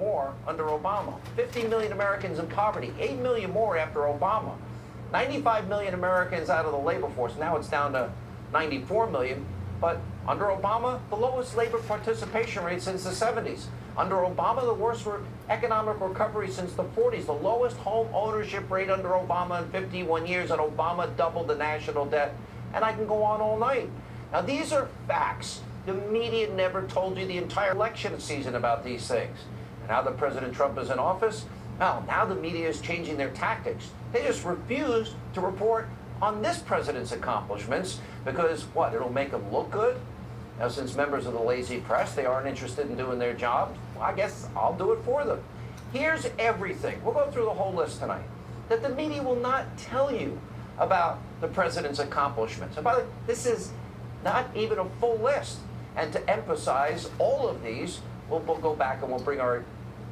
more under Obama. 50 million Americans in poverty, 8 million more after Obama. 95 million Americans out of the labor force. Now it's down to 94 million. But under Obama, the lowest labor participation rate since the 70s. Under Obama, the worst economic recovery since the 40s. The lowest home ownership rate under Obama in 51 years. And Obama doubled the national debt. And I can go on all night. Now, these are facts. The media never told you the entire election season about these things. And now that President Trump is in office, well, now the media is changing their tactics. They just refuse to report on this president's accomplishments because, what, it'll make them look good? Now, since members of the lazy press, they aren't interested in doing their job, well, I guess I'll do it for them. Here's everything. We'll go through the whole list tonight that the media will not tell you about the president's accomplishments. About this is not even a full list. And to emphasize all of these, we'll go back and we'll bring our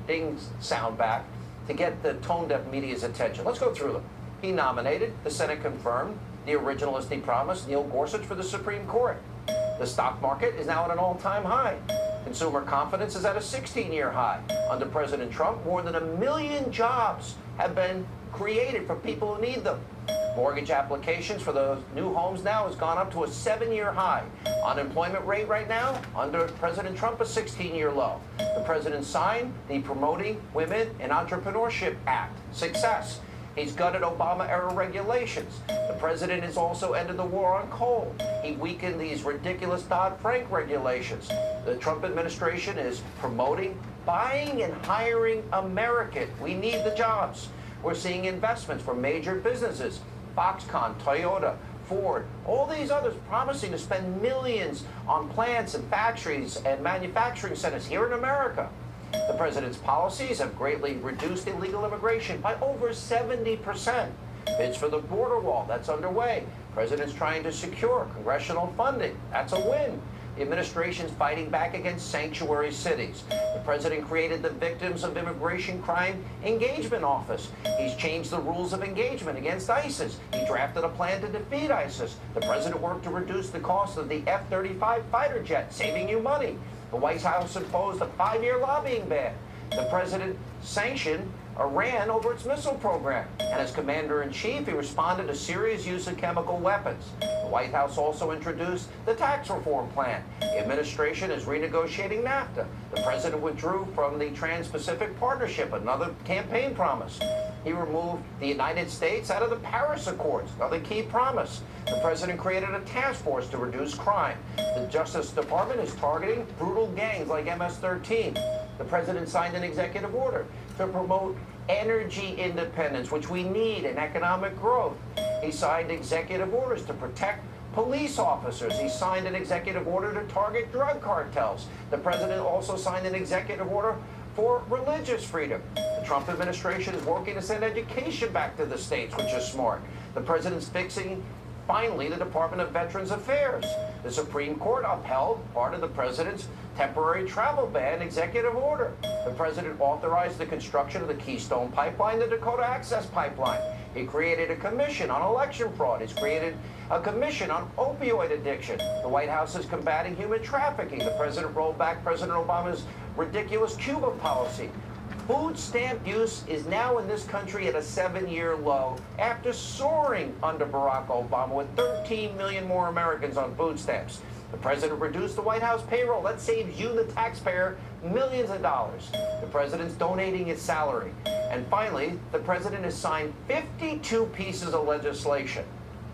ding sound back to get the tone-deaf media's attention. Let's go through them. He nominated, the Senate confirmed, the originalist he promised, Neil Gorsuch for the Supreme Court. The stock market is now at an all-time high. Consumer confidence is at a 16-year high. Under President Trump, more than 1 million jobs have been created for people who need them. Mortgage applications for those new homes now has gone up to a 7-year high. Unemployment rate right now, under President Trump, a 16-year low. The president signed the Promoting Women in Entrepreneurship Act. Success. He's gutted Obama-era regulations. The president has also ended the war on coal. He weakened these ridiculous Dodd-Frank regulations. The Trump administration is promoting buying and hiring American. We need the jobs. We're seeing investments from major businesses. Foxconn, Toyota, Ford, all these others promising to spend millions on plants and factories and manufacturing centers here in America. The president's policies have greatly reduced illegal immigration by over 70%. Bids for the border wall, that's underway. President's trying to secure congressional funding. That's a win. The administration's fighting back against sanctuary cities. The president created the Victims of Immigration Crime Engagement Office. He's changed the rules of engagement against ISIS. He drafted a plan to defeat ISIS. The president worked to reduce the cost of the F-35 fighter jet, saving you money. The White House imposed a 5-year lobbying ban. The president sanctioned Iran over its missile program. And as commander-in-chief, he responded to Syria's use of chemical weapons. The White House also introduced the tax reform plan. The administration is renegotiating NAFTA. The president withdrew from the Trans-Pacific Partnership, another campaign promise. He removed the United States out of the Paris Accords, another key promise. The president created a task force to reduce crime. The Justice Department is targeting brutal gangs like MS-13. The president signed an executive order to promote energy independence, which we need, and economic growth. He signed executive orders to protect police officers. He signed an executive order to target drug cartels. The president also signed an executive order for religious freedom. The Trump administration is working to send education back to the states, which is smart. The president's fixing, finally, the Department of Veterans Affairs. The Supreme Court upheld part of the president's temporary travel ban executive order. The president authorized the construction of the Keystone Pipeline, the Dakota Access Pipeline. He created a commission on election fraud. He's created a commission on opioid addiction. The White House is combating human trafficking. The president rolled back President Obama's ridiculous Cuba policy. Food stamp use is now in this country at a 7-year low after soaring under Barack Obama with 13 million more Americans on food stamps. The president reduced the White House payroll. That saves you, the taxpayer, millions of dollars. The president's donating his salary. And finally, the president has signed 52 pieces of legislation.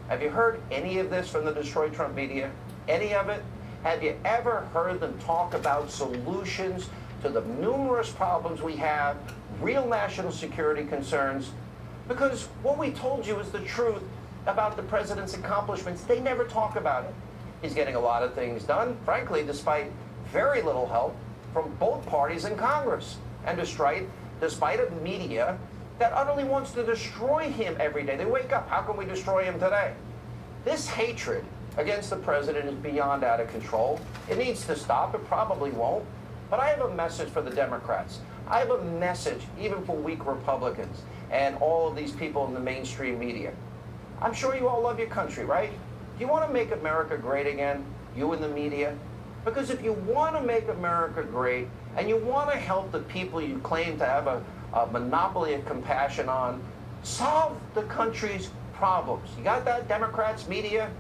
Have you heard any of this from the Destroy Trump media? Any of it? Have you ever heard them talk about solutions to the numerous problems we have, real national security concerns? Because what we told you is the truth about the president's accomplishments. They never talk about it. He's getting a lot of things done, frankly, despite very little help from both parties in Congress. And despite a media that utterly wants to destroy him every day. They wake up, how can we destroy him today? This hatred against the president is beyond out of control. It needs to stop. It probably won't. But I have a message for the Democrats. I have a message even for weak Republicans and all of these people in the mainstream media. I'm sure you all love your country, right? Do you want to make America great again? You in the media? Because if you want to make America great and you want to help the people you claim to have a monopoly of compassion on, solve the country's problems. You got that, Democrats, media?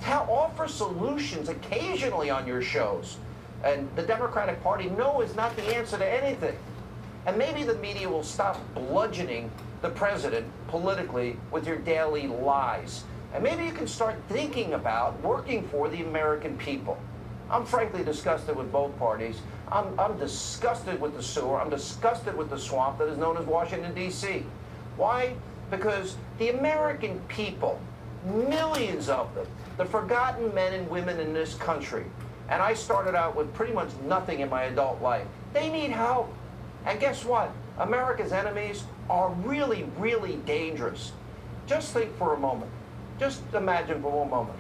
Offer solutions occasionally on your shows. And the Democratic Party, no is not the answer to anything. And maybe the media will stop bludgeoning the president politically with your daily lies. And maybe you can start thinking about working for the American people. I'm frankly disgusted with both parties. I'm disgusted with the sewer. I'm disgusted with the swamp that is known as Washington, D.C. Why? Because the American people, millions of them, the forgotten men and women in this country, and I started out with pretty much nothing in my adult life, they need help. And guess what? America's enemies are really, really dangerous. Just think for a moment. Just imagine for one moment.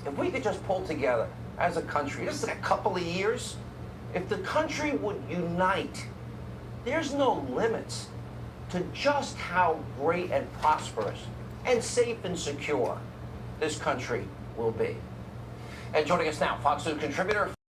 If we could just pull together as a country, just in a couple of years, if the country would unite, there's no limits to just how great and prosperous and safe and secure this country will be. And joining us now, Fox News contributor